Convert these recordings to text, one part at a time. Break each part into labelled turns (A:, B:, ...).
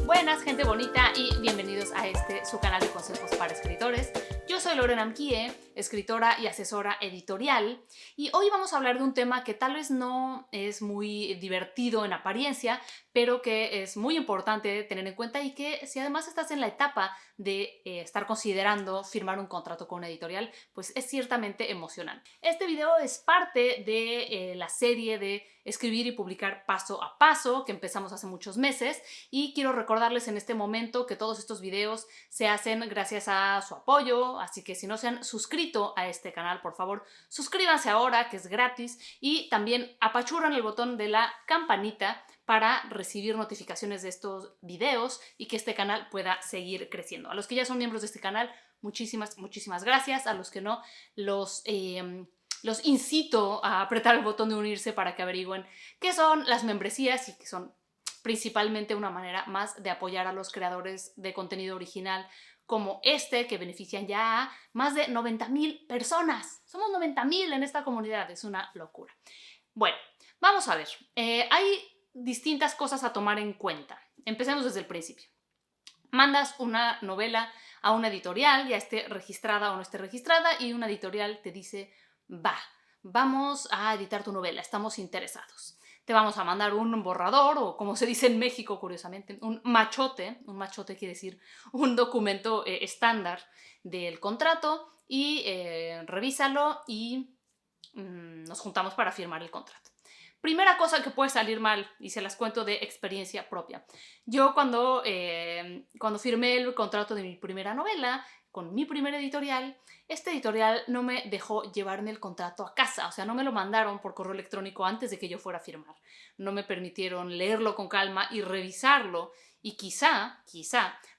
A: Buenas, gente bonita, y bienvenidos a su canal de consejos para escritores. Yo soy Lorena Amquie, escritora y asesora editorial, y hoy vamos a hablar de un tema que tal vez no es muy divertido en apariencia, pero que es muy importante tener en cuenta, y que si además estás en la etapa de estar considerando firmar un contrato con una editorial, pues es ciertamente emocionante. Este video es parte de la serie de escribir y publicar paso a paso que empezamos hace muchos meses, y quiero recordarles en este momento que todos estos videos se hacen gracias a su apoyo, así que si no se han suscrito a este canal, por favor, suscríbanse ahora, que es gratis, y también apachurran el botón de la campanita para recibir notificaciones de estos videos y que este canal pueda seguir creciendo. A los que ya son miembros de este canal, muchísimas gracias. A los que no, los incito a apretar el botón de unirse para que averigüen qué son las membresías, y que son principalmente una manera más de apoyar a los creadores de contenido original como que benefician ya a más de 90,000 personas. Somos 90,000 en esta comunidad, es una locura. Bueno, vamos a ver. Hay distintas cosas a tomar en cuenta. Empecemos desde el principio. Mandas una novela a una editorial, ya esté registrada o no esté registrada, y una editorial te dice: vamos a editar tu novela, estamos interesados. Te vamos a mandar un borrador, o como se dice en México, curiosamente, un machote. Un machote quiere decir un documento estándar del contrato, y revísalo y nos juntamos para firmar el contrato. Primera cosa que puede salir mal, y se las cuento de experiencia propia. Yo cuando firmé el contrato de mi primera novela con mi primera editorial, este editorial no me dejó llevarme el contrato a casa. O sea, no me lo mandaron por correo electrónico antes de que yo fuera a firmar. No me permitieron leerlo con calma y revisarlo, y quizá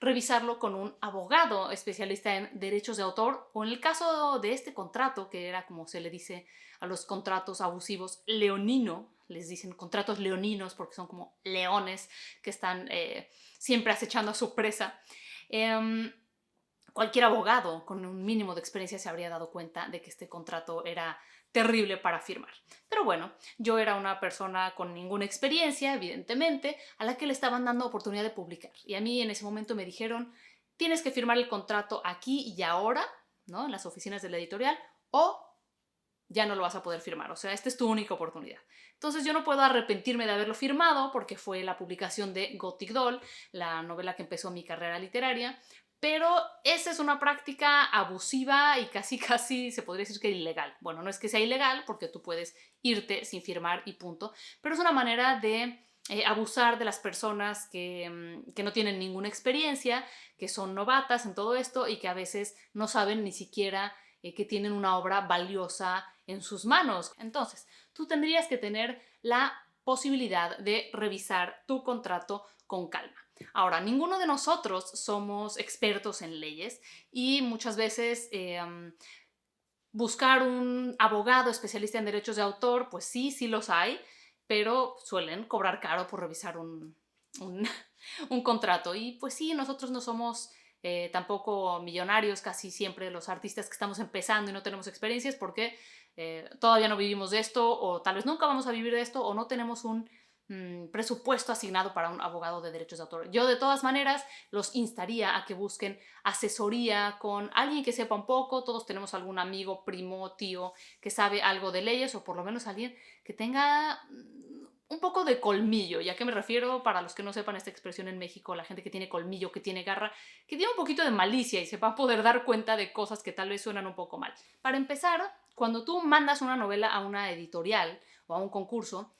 A: revisarlo con un abogado especialista en derechos de autor, o en el caso de este contrato, que era como se le dice a los contratos abusivos, leonino. Les dicen contratos leoninos porque son como leones que están siempre acechando a su presa. Cualquier abogado con un mínimo de experiencia se habría dado cuenta de que este contrato era terrible para firmar. Pero bueno, yo era una persona con ninguna experiencia, evidentemente, a la que le estaban dando oportunidad de publicar. Y a mí en ese momento me dijeron: tienes que firmar el contrato aquí y ahora, ¿no?, en las oficinas de la editorial, o ya no lo vas a poder firmar. O sea, esta es tu única oportunidad. Entonces yo no puedo arrepentirme de haberlo firmado, porque fue la publicación de Gothic Doll, la novela que empezó mi carrera literaria. Pero esa es una práctica abusiva y casi se podría decir que ilegal. Bueno, no es que sea ilegal, porque tú puedes irte sin firmar y punto, pero es una manera de abusar de las personas que no tienen ninguna experiencia, que son novatas en todo esto, y que a veces no saben ni siquiera que tienen una obra valiosa en sus manos. Entonces, tú tendrías que tener la posibilidad de revisar tu contrato con calma. Ahora, ninguno de nosotros somos expertos en leyes, y muchas veces buscar un abogado especialista en derechos de autor, pues sí los hay, pero suelen cobrar caro por revisar un contrato. Y pues sí, nosotros no somos tampoco millonarios. Casi siempre los artistas que estamos empezando y no tenemos experiencias porque todavía no vivimos de esto, o tal vez nunca vamos a vivir de esto, o no tenemos un presupuesto asignado para un abogado de derechos de autor. Yo de todas maneras los instaría a que busquen asesoría con alguien que sepa un poco. Todos tenemos algún amigo, primo, tío que sabe algo de leyes, o por lo menos alguien que tenga un poco de colmillo. ¿Y a qué me refiero? Para los que no sepan esta expresión en México, la gente que tiene colmillo, que tiene garra, que tiene un poquito de malicia y se va a poder dar cuenta de cosas que tal vez suenan un poco mal. Para empezar, cuando tú mandas una novela a una editorial o a un concurso,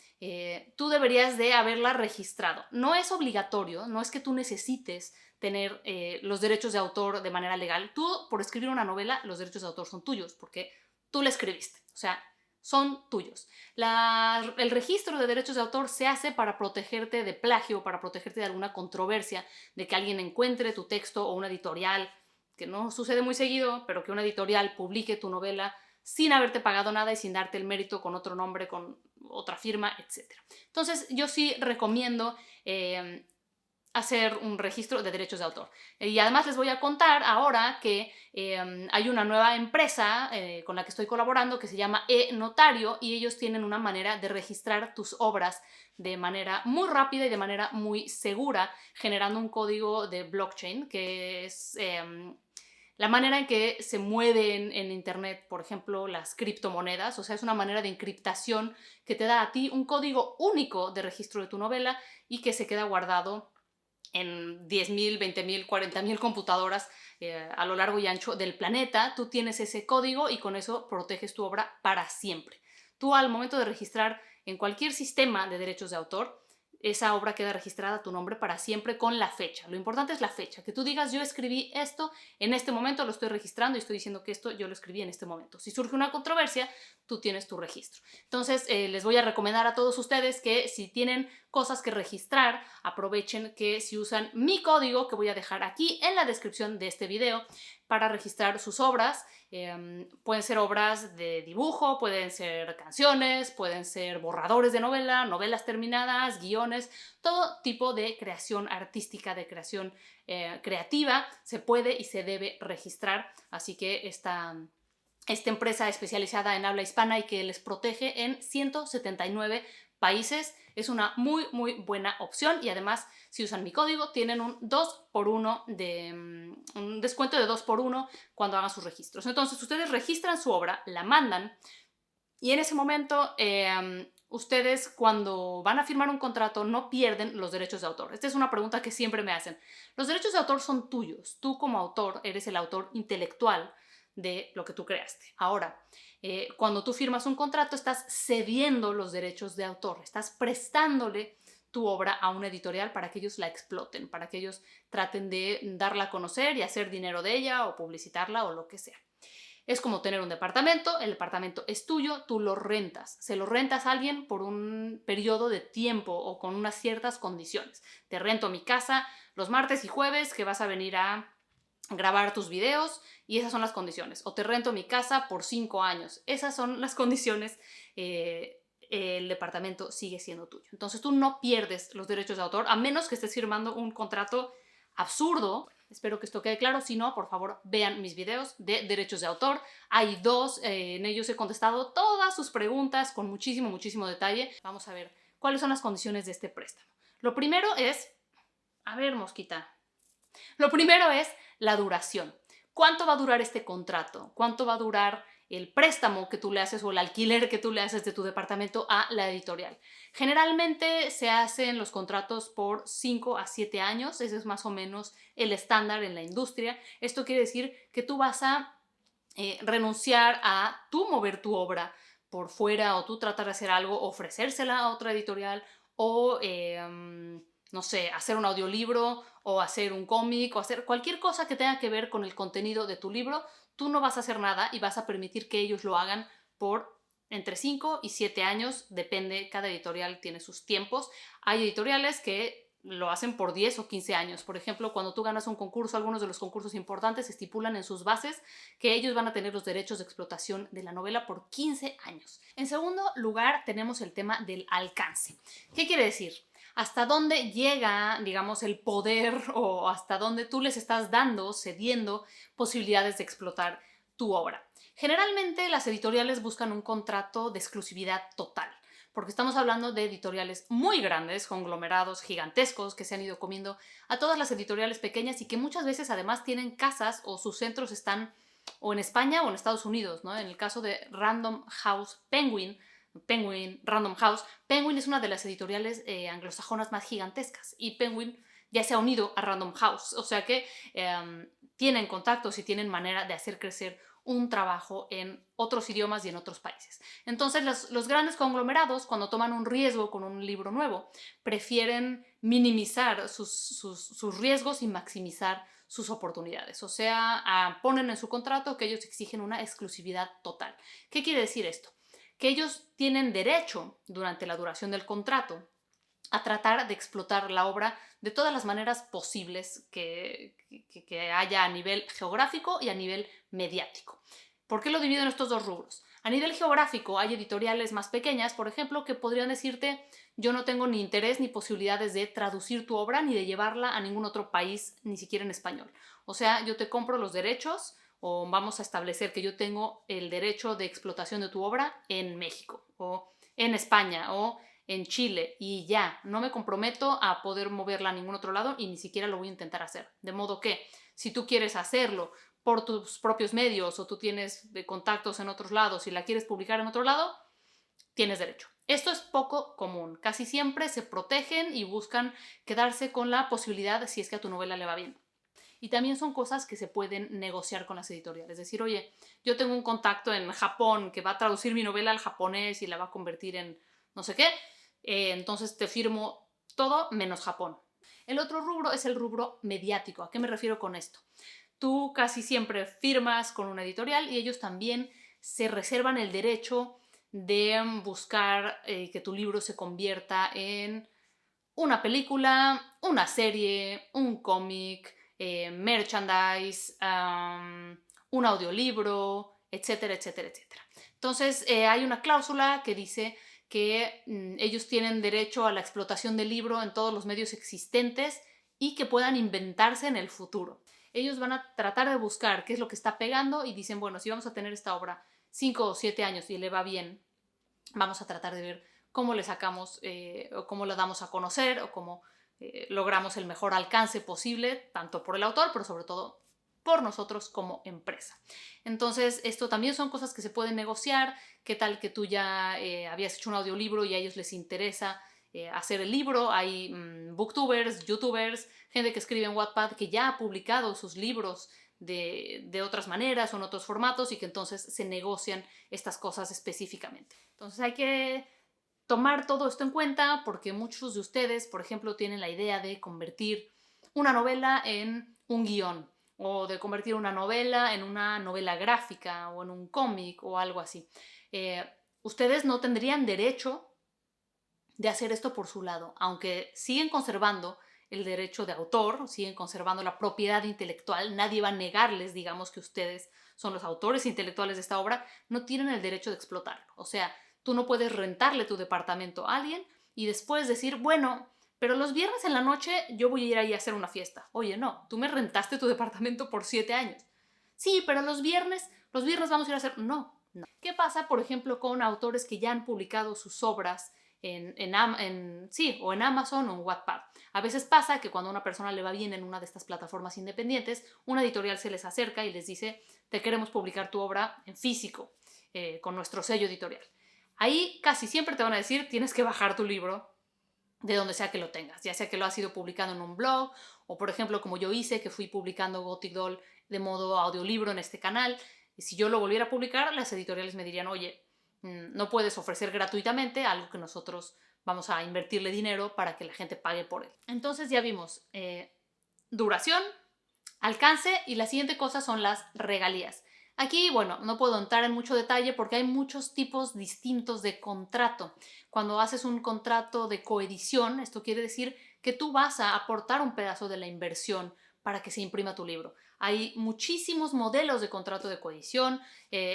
A: tú deberías de haberla registrado. No es obligatorio, no es que tú necesites tener los derechos de autor de manera legal. Tú, por escribir una novela, los derechos de autor son tuyos porque tú la escribiste. O sea, son tuyos. El registro de derechos de autor se hace para protegerte de plagio, para protegerte de alguna controversia, de que alguien encuentre tu texto, o una editorial, que no sucede muy seguido, pero que una editorial publique tu novela sin haberte pagado nada y sin darte el mérito, con otro nombre, con otra firma, etc. Entonces yo sí recomiendo hacer un registro de derechos de autor. Y además les voy a contar ahora que hay una nueva empresa con la que estoy colaborando que se llama eNotario, y ellos tienen una manera de registrar tus obras de manera muy rápida y de manera muy segura, generando un código de blockchain, que es la manera en que se mueven en Internet, por ejemplo, las criptomonedas. O sea, es una manera de encriptación que te da a ti un código único de registro de tu novela y que se queda guardado en 10.000, 20.000, 40.000 computadoras a lo largo y ancho del planeta. Tú tienes ese código y con eso proteges tu obra para siempre. Tú, al momento de registrar en cualquier sistema de derechos de autor, esa obra queda registrada a tu nombre para siempre con la fecha. Lo importante es la fecha, que tú digas: yo escribí esto en este momento, lo estoy registrando y estoy diciendo que esto yo lo escribí en este momento. Si surge una controversia, tú tienes tu registro. Entonces, les voy a recomendar a todos ustedes que si tienen cosas que registrar, aprovechen que si usan mi código, que voy a dejar aquí en la descripción de este video, para registrar sus obras. Pueden ser obras de dibujo, pueden ser canciones, pueden ser borradores de novela, novelas terminadas, guiones, todo tipo de creación artística, de creación creativa, se puede y se debe registrar. Así que esta empresa especializada en habla hispana y que les protege en 179 países es una muy buena opción, y además, si usan mi código, tienen un 2x1 un descuento de 2x1 cuando hagan sus registros. Entonces, ustedes registran su obra, la mandan, y en ese momento ustedes, cuando van a firmar un contrato, no pierden los derechos de autor. Esta es una pregunta que siempre me hacen. Los derechos de autor son tuyos. Tú, como autor, eres el autor intelectual de lo que tú creaste. Ahora, cuando tú firmas un contrato, estás cediendo los derechos de autor, estás prestándole tu obra a una editorial para que ellos la exploten, para que ellos traten de darla a conocer y hacer dinero de ella o publicitarla o lo que sea. Es como tener un departamento, el departamento es tuyo, tú lo rentas. Se lo rentas a alguien por un periodo de tiempo o con unas ciertas condiciones. Te rento mi casa los martes y jueves que vas a venir a grabar tus videos, y esas son las condiciones. O te rento mi casa por 5 años. Esas son las condiciones. El departamento sigue siendo tuyo. Entonces tú no pierdes los derechos de autor, a menos que estés firmando un contrato absurdo. Espero que esto quede claro. Si no, por favor, vean mis videos de derechos de autor. Hay 2, en ellos he contestado todas sus preguntas con muchísimo detalle. Vamos a ver cuáles son las condiciones de este préstamo. Lo primero es... A ver, mosquita. Lo primero es la duración. ¿Cuánto va a durar este contrato? ¿Cuánto va a durar el préstamo que tú le haces o el alquiler que tú le haces de tu departamento a la editorial? Generalmente se hacen los contratos por 5 a 7 años. Ese es más o menos el estándar en la industria. Esto quiere decir que tú vas a renunciar a tú mover tu obra por fuera, o tú tratar de hacer algo, ofrecérsela a otra editorial, o no sé, hacer un audiolibro o hacer un cómic o hacer cualquier cosa que tenga que ver con el contenido de tu libro. Tú no vas a hacer nada y vas a permitir que ellos lo hagan por entre 5 y 7 años, depende, cada editorial tiene sus tiempos. Hay editoriales que lo hacen por 10 o 15 años. Por ejemplo, cuando tú ganas un concurso, algunos de los concursos importantes estipulan en sus bases que ellos van a tener los derechos de explotación de la novela por 15 años. En segundo lugar, tenemos el tema del alcance. ¿Qué quiere decir? Hasta dónde llega, digamos, el poder, o hasta dónde tú les estás dando, cediendo posibilidades de explotar tu obra. Generalmente las editoriales buscan un contrato de exclusividad total, porque estamos hablando de editoriales muy grandes, conglomerados gigantescos que se han ido comiendo a todas las editoriales pequeñas, y que muchas veces además tienen casas o sus centros están o en España o en Estados Unidos, ¿no? En el caso de Random House Penguin, Random House, Penguin es una de las editoriales anglosajonas más gigantescas, y Penguin ya se ha unido a Random House, o sea que tienen contactos y tienen manera de hacer crecer un trabajo en otros idiomas y en otros países. Entonces los grandes conglomerados, cuando toman un riesgo con un libro nuevo, prefieren minimizar sus riesgos y maximizar sus oportunidades. O sea, ponen en su contrato que ellos exigen una exclusividad total. ¿Qué quiere decir esto? Que ellos tienen derecho, durante la duración del contrato, a tratar de explotar la obra de todas las maneras posibles que haya a nivel geográfico y a nivel mediático. ¿Por qué lo divido en estos dos rubros? A nivel geográfico, hay editoriales más pequeñas, por ejemplo, que podrían decirte: yo no tengo ni interés ni posibilidades de traducir tu obra ni de llevarla a ningún otro país, ni siquiera en español. O sea, yo te compro los derechos, o vamos a establecer que yo tengo el derecho de explotación de tu obra en México, o en España, o en Chile, y ya, no me comprometo a poder moverla a ningún otro lado y ni siquiera lo voy a intentar hacer. De modo que, si tú quieres hacerlo por tus propios medios o tú tienes contactos en otros lados y la quieres publicar en otro lado, tienes derecho. Esto es poco común. Casi siempre se protegen y buscan quedarse con la posibilidad si es que a tu novela le va bien. Y también son cosas que se pueden negociar con las editoriales. Es decir, oye, yo tengo un contacto en Japón que va a traducir mi novela al japonés y la va a convertir en no sé qué, entonces te firmo todo menos Japón. El otro rubro es el rubro mediático. ¿A qué me refiero con esto? Tú casi siempre firmas con una editorial y ellos también se reservan el derecho de buscar que tu libro se convierta en una película, una serie, un cómic, merchandise, un audiolibro, etcétera, etcétera, etcétera. Entonces hay una cláusula que dice que ellos tienen derecho a la explotación del libro en todos los medios existentes y que puedan inventarse en el futuro. Ellos van a tratar de buscar qué es lo que está pegando y dicen, bueno, si vamos a tener esta obra 5 o 7 años y le va bien, vamos a tratar de ver cómo le sacamos o cómo la damos a conocer o cómo logramos el mejor alcance posible, tanto por el autor, pero sobre todo por nosotros como empresa. Entonces, esto también son cosas que se pueden negociar. ¿Qué tal que tú ya habías hecho un audiolibro y a ellos les interesa hacer el libro? Hay booktubers, youtubers, gente que escribe en Wattpad que ya ha publicado sus libros de otras maneras o en otros formatos y que entonces se negocian estas cosas específicamente. Entonces hay que tomar todo esto en cuenta porque muchos de ustedes, por ejemplo, tienen la idea de convertir una novela en un guión o de convertir una novela en una novela gráfica o en un cómic o algo así. Ustedes no tendrían derecho de hacer esto por su lado, aunque siguen conservando el derecho de autor, siguen conservando la propiedad intelectual, nadie va a negarles, digamos, que ustedes son los autores intelectuales de esta obra, no tienen el derecho de explotarlo. O sea, tú no puedes rentarle tu departamento a alguien y después decir, bueno, pero los viernes en la noche yo voy a ir ahí a hacer una fiesta. Oye, no, tú me rentaste tu departamento por 7 años. Sí, pero los viernes vamos a ir a hacer... No. ¿Qué pasa, por ejemplo, con autores que ya han publicado sus obras en Amazon o en Wattpad? A veces pasa que cuando a una persona le va bien en una de estas plataformas independientes, una editorial se les acerca y les dice, te queremos publicar tu obra en físico, con nuestro sello editorial. Ahí casi siempre te van a decir, tienes que bajar tu libro de donde sea que lo tengas, ya sea que lo has ido publicando en un blog o, por ejemplo, como yo hice, que fui publicando Gothic Doll de modo audiolibro en este canal. Y si yo lo volviera a publicar, las editoriales me dirían, oye, no puedes ofrecer gratuitamente algo que nosotros vamos a invertirle dinero para que la gente pague por él. Entonces ya vimos duración, alcance y la siguiente cosa son las regalías. Aquí, bueno, no puedo entrar en mucho detalle porque hay muchos tipos distintos de contrato. Cuando haces un contrato de coedición, esto quiere decir que tú vas a aportar un pedazo de la inversión para que se imprima tu libro. Hay muchísimos modelos de contrato de coedición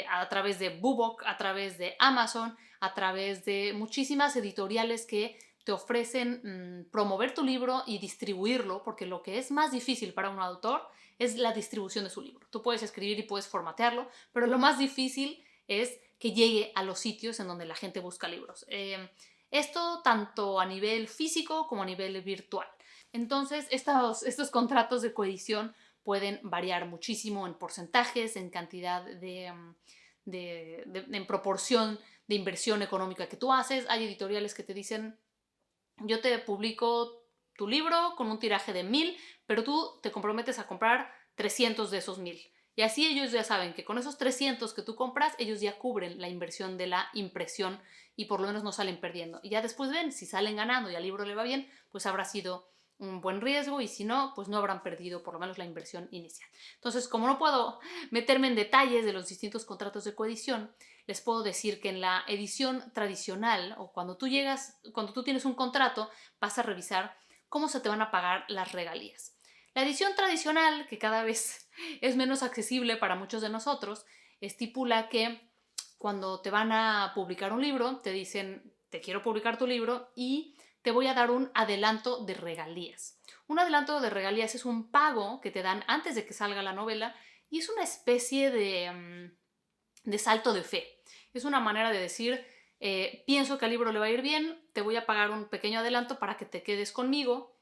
A: a través de Bubok, a través de Amazon, a través de muchísimas editoriales que te ofrecen promover tu libro y distribuirlo, porque lo que es más difícil para un autor es la distribución de su libro. Tú puedes escribir y puedes formatearlo, pero lo más difícil es que llegue a los sitios en donde la gente busca libros. Esto tanto a nivel físico como a nivel virtual. Entonces, estos contratos de coedición pueden variar muchísimo en porcentajes, en cantidad en proporción de inversión económica que tú haces. Hay editoriales que te dicen, yo te publico tu libro con un tiraje de 1000, pero tú te comprometes a comprar 300 de esos 1000. Y así ellos ya saben que con esos 300 que tú compras, ellos ya cubren la inversión de la impresión y por lo menos no salen perdiendo. Y ya después ven, si salen ganando y al libro le va bien, pues habrá sido un buen riesgo y si no, pues no habrán perdido por lo menos la inversión inicial. Entonces, como no puedo meterme en detalles de los distintos contratos de coedición, les puedo decir que en la edición tradicional o cuando tú tienes un contrato, vas a revisar cómo se te van a pagar las regalías. La edición tradicional, que cada vez es menos accesible para muchos de nosotros, estipula que cuando te van a publicar un libro, te dicen, te quiero publicar tu libro y te voy a dar un adelanto de regalías. Un adelanto de regalías es un pago que te dan antes de que salga la novela y es una especie de salto de fe. Es una manera de decir, pienso que al libro le va a ir bien, te voy a pagar un pequeño adelanto para que te quedes conmigo.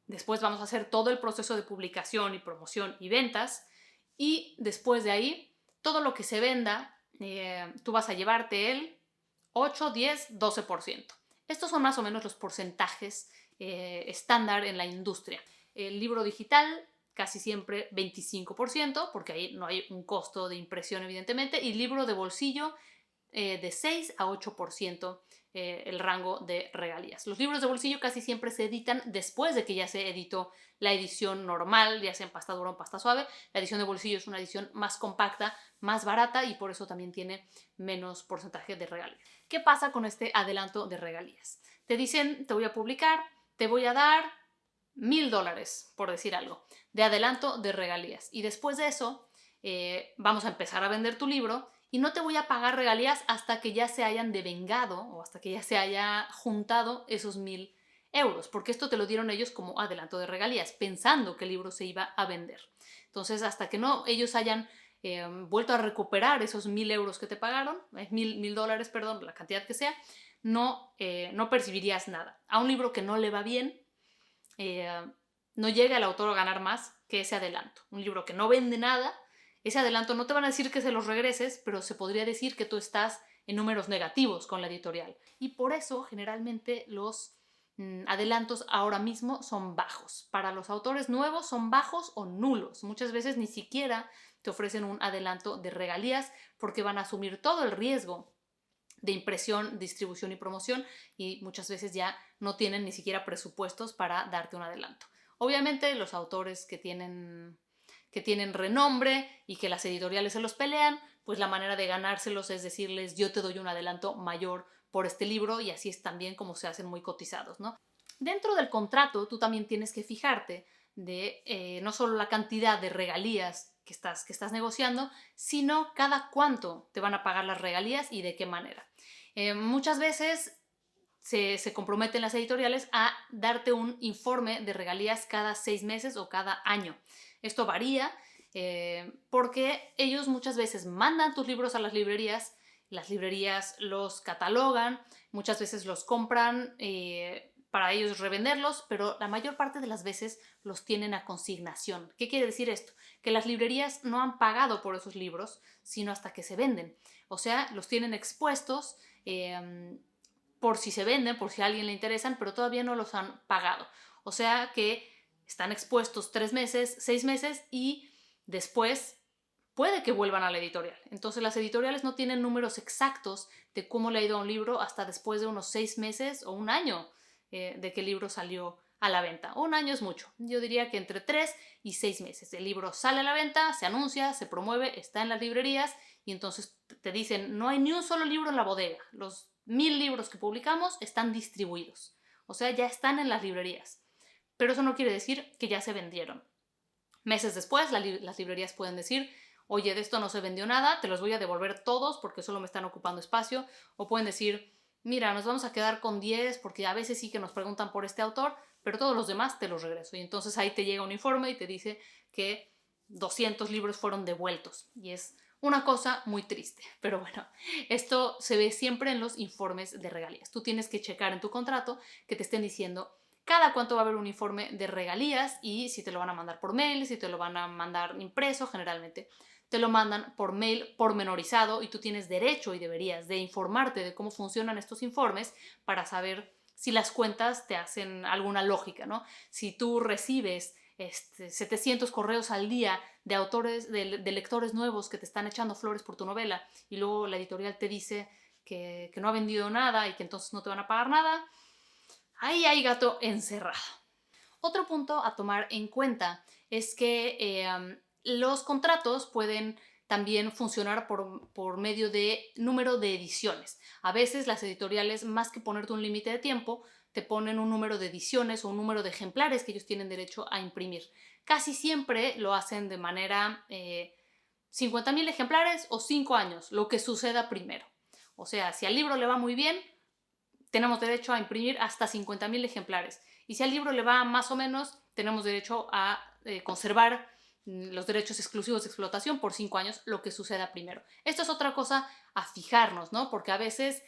A: Después vamos a hacer todo el proceso de publicación y promoción y ventas. Y después de ahí, todo lo que se venda, tú vas a llevarte el 8, 10, 12%. Estos son más o menos los porcentajes estándar en la industria. El libro digital casi siempre 25%, porque ahí no hay un costo de impresión evidentemente, y libro de bolsillo de 6 a 8% el rango de regalías. Los libros de bolsillo casi siempre se editan después de que ya se editó la edición normal, ya sea en pasta dura o en pasta suave. La edición de bolsillo es una edición más compacta, más barata y por eso también tiene menos porcentaje de regalías. ¿Qué pasa con este adelanto de regalías? Te dicen, te voy a publicar, te voy a dar $1,000, por decir algo, de adelanto de regalías. Y después de eso, vamos a empezar a vender tu libro y no te voy a pagar regalías hasta que ya se hayan devengado o hasta que ya se haya juntado esos 1,000 euros, porque esto te lo dieron ellos como adelanto de regalías, pensando que el libro se iba a vender. Entonces, hasta que no ellos hayan vuelto a recuperar esos 1,000 euros que te pagaron, $1,000, perdón, la cantidad que sea, no percibirías nada. A un libro que no le va bien, no llega el autor a ganar más que ese adelanto. Un libro que no vende nada, ese adelanto no te van a decir que se los regreses, pero se podría decir que tú estás en números negativos con la editorial. Y por eso generalmente los adelantos ahora mismo son bajos. Para los autores nuevos son bajos o nulos. Muchas veces ni siquiera te ofrecen un adelanto de regalías porque van a asumir todo el riesgo de impresión, distribución y promoción y muchas veces ya no tienen ni siquiera presupuestos para darte un adelanto. Obviamente los autores que tienen renombre y que las editoriales se los pelean, pues la manera de ganárselos es decirles yo te doy un adelanto mayor por este libro y así es también como se hacen muy cotizados, ¿no? Dentro del contrato tú también tienes que fijarte de no solo la cantidad de regalías que estás negociando, sino cada cuánto te van a pagar las regalías y de qué manera. Muchas veces se comprometen las editoriales a darte un informe de regalías cada 6 meses o cada año. Esto varía porque ellos muchas veces mandan tus libros a las librerías los catalogan, muchas veces los compran para ellos revenderlos, pero la mayor parte de las veces los tienen a consignación. ¿Qué quiere decir esto? Que las librerías no han pagado por esos libros, sino hasta que se venden. O sea, los tienen expuestos por si se venden, por si a alguien le interesan, pero todavía no los han pagado. O sea que están expuestos 3 meses, 6 meses y después puede que vuelvan a la editorial. Entonces las editoriales no tienen números exactos de cómo le ha ido a un libro hasta después de unos 6 meses o un año de que el libro salió a la venta. Un año es mucho. Yo diría que entre 3 y 6 meses. El libro sale a la venta, se anuncia, se promueve, está en las librerías y entonces te dicen no hay ni un solo libro en la bodega. Los 1,000 libros que publicamos están distribuidos. O sea, ya están en las librerías. Pero eso no quiere decir que ya se vendieron. Meses después, las librerías pueden decir oye, de esto no se vendió nada, te los voy a devolver todos porque solo me están ocupando espacio. O pueden decir, mira, nos vamos a quedar con 10 porque a veces sí que nos preguntan por este autor, pero todos los demás te los regreso. Y entonces ahí te llega un informe y te dice que 200 libros fueron devueltos. Y es una cosa muy triste. Pero bueno, esto se ve siempre en los informes de regalías. Tú tienes que checar en tu contrato que te estén diciendo cada cuánto va a haber un informe de regalías y si te lo van a mandar por mail, si te lo van a mandar impreso, generalmente te lo mandan por mail pormenorizado y tú tienes derecho y deberías de informarte de cómo funcionan estos informes para saber si las cuentas te hacen alguna lógica, ¿no? Si tú recibes 700 correos al día de autores, de lectores nuevos que te están echando flores por tu novela y luego la editorial te dice que no ha vendido nada y que entonces no te van a pagar nada, ahí hay gato encerrado. Otro punto a tomar en cuenta es que los contratos pueden también funcionar por medio de número de ediciones. A veces las editoriales, más que ponerte un límite de tiempo, te ponen un número de ediciones o un número de ejemplares que ellos tienen derecho a imprimir. Casi siempre lo hacen de manera 50,000 ejemplares o 5 años, lo que suceda primero. O sea, si al libro le va muy bien, tenemos derecho a imprimir hasta 50,000 ejemplares. Y si al libro le va más o menos, tenemos derecho a conservar los derechos exclusivos de explotación por 5 años, lo que suceda primero. Esto es otra cosa a fijarnos, ¿no? Porque a veces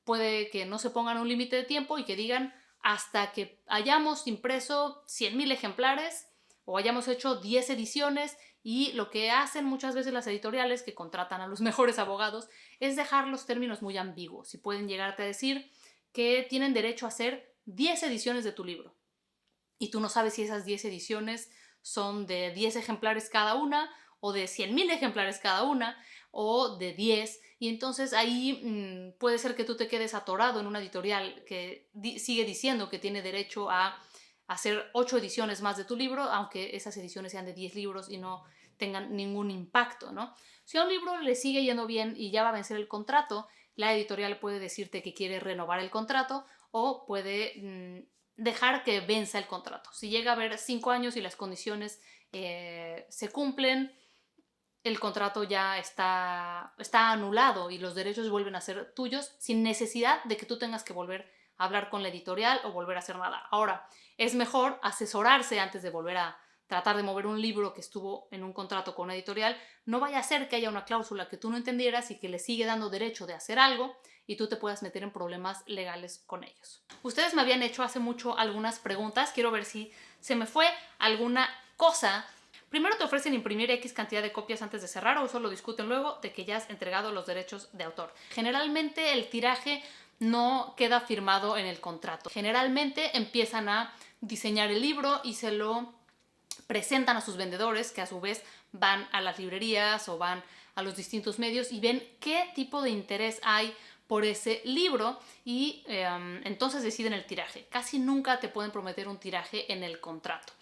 A: puede que no se pongan un límite de tiempo y que digan hasta que hayamos impreso 100,000 ejemplares o hayamos hecho 10 ediciones, y lo que hacen muchas veces las editoriales, que contratan a los mejores abogados, es dejar los términos muy ambiguos y pueden llegarte a decir que tienen derecho a hacer 10 ediciones de tu libro. Y tú no sabes si esas 10 ediciones son de 10 ejemplares cada una, o de 100,000 ejemplares cada una, o de 10. Y entonces ahí puede ser que tú te quedes atorado en una editorial que sigue diciendo que tiene derecho a hacer 8 ediciones más de tu libro, aunque esas ediciones sean de 10 libros y no tengan ningún impacto, ¿no? Si a un libro le sigue yendo bien y ya va a vencer el contrato, la editorial puede decirte que quiere renovar el contrato o puede dejar que venza el contrato. Si llega a haber 5 años y las condiciones se cumplen, el contrato ya está anulado y los derechos vuelven a ser tuyos sin necesidad de que tú tengas que volver a hablar con la editorial o volver a hacer nada. Ahora, es mejor asesorarse antes de volver a tratar de mover un libro que estuvo en un contrato con una editorial. No vaya a ser que haya una cláusula que tú no entendieras y que le sigue dando derecho de hacer algo y tú te puedas meter en problemas legales con ellos. Ustedes me habían hecho hace mucho algunas preguntas. Quiero ver si se me fue alguna cosa. Primero, te ofrecen imprimir X cantidad de copias antes de cerrar, o solo discuten luego de que ya has entregado los derechos de autor. Generalmente el tiraje no queda firmado en el contrato. Generalmente empiezan a diseñar el libro y se lo presentan a sus vendedores, que a su vez van a las librerías o van a los distintos medios y ven qué tipo de interés hay por ese libro y entonces deciden el tiraje. Casi nunca te pueden prometer un tiraje en el contrato.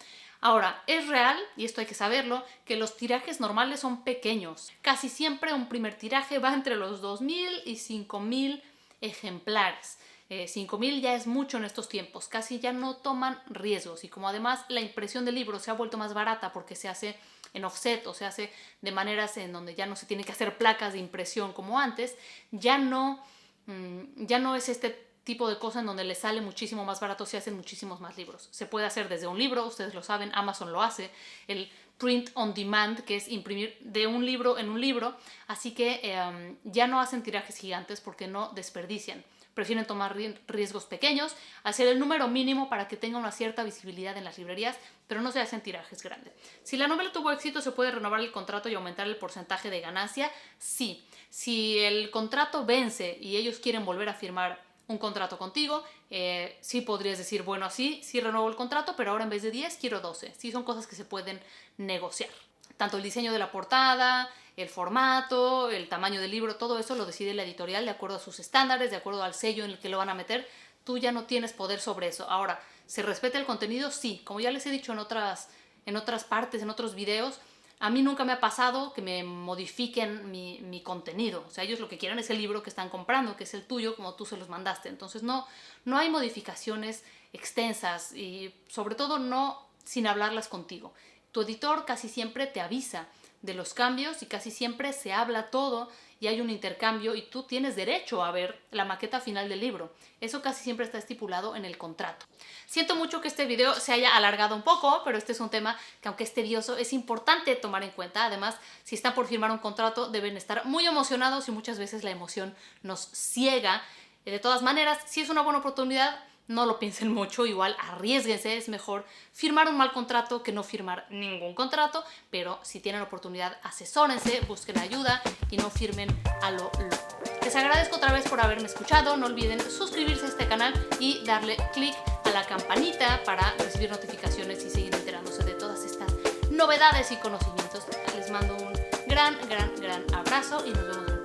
A: Ahora, es real, y esto hay que saberlo, que los tirajes normales son pequeños. Casi siempre un primer tiraje va entre los 2,000 y 5,000 ejemplares. 5,000 ya es mucho en estos tiempos, casi ya no toman riesgos, y como además la impresión del libro se ha vuelto más barata porque se hace en offset o se hace de maneras en donde ya no se tiene que hacer placas de impresión como antes, ya no es este tipo de cosa en donde les sale muchísimo más barato, se hacen muchísimos más libros. Se puede hacer desde un libro, ustedes lo saben, Amazon lo hace, el print on demand, que es imprimir de un libro en un libro, así que ya no hacen tirajes gigantes porque no desperdician. Prefieren tomar riesgos pequeños, hacer el número mínimo para que tenga una cierta visibilidad en las librerías, pero no se hacen tirajes grandes. Si la novela tuvo éxito, ¿se puede renovar el contrato y aumentar el porcentaje de ganancia? Sí. Si el contrato vence y ellos quieren volver a firmar un contrato contigo, sí podrías decir, bueno, sí renuevo el contrato, pero ahora en vez de 10 quiero 12. Sí, son cosas que se pueden negociar. Tanto el diseño de la portada, el formato, el tamaño del libro, todo eso lo decide la editorial de acuerdo a sus estándares, de acuerdo al sello en el que lo van a meter. Tú ya no tienes poder sobre eso. Ahora, ¿se respeta el contenido? Sí. Como ya les he dicho en otras partes, en otros videos, a mí nunca me ha pasado que me modifiquen mi contenido. O sea, ellos lo que quieren es el libro que están comprando, que es el tuyo, como tú se los mandaste. Entonces no hay modificaciones extensas y sobre todo no sin hablarlas contigo. Tu editor casi siempre te avisa de los cambios y casi siempre se habla todo y hay un intercambio y tú tienes derecho a ver la maqueta final del libro. Eso casi siempre está estipulado en el contrato. Siento mucho que este video se haya alargado un poco, pero este es un tema que, aunque es tedioso, es importante tomar en cuenta. Además, si están por firmar un contrato, deben estar muy emocionados y muchas veces la emoción nos ciega. De todas maneras, si es una buena oportunidad, no lo piensen mucho, igual arriésguense, es mejor firmar un mal contrato que no firmar ningún contrato, pero si tienen oportunidad, asesórense, busquen ayuda y no firmen a lo loco. Les agradezco otra vez por haberme escuchado, no olviden suscribirse a este canal y darle click a la campanita para recibir notificaciones y seguir enterándose de todas estas novedades y conocimientos. Les mando un gran abrazo y nos vemos en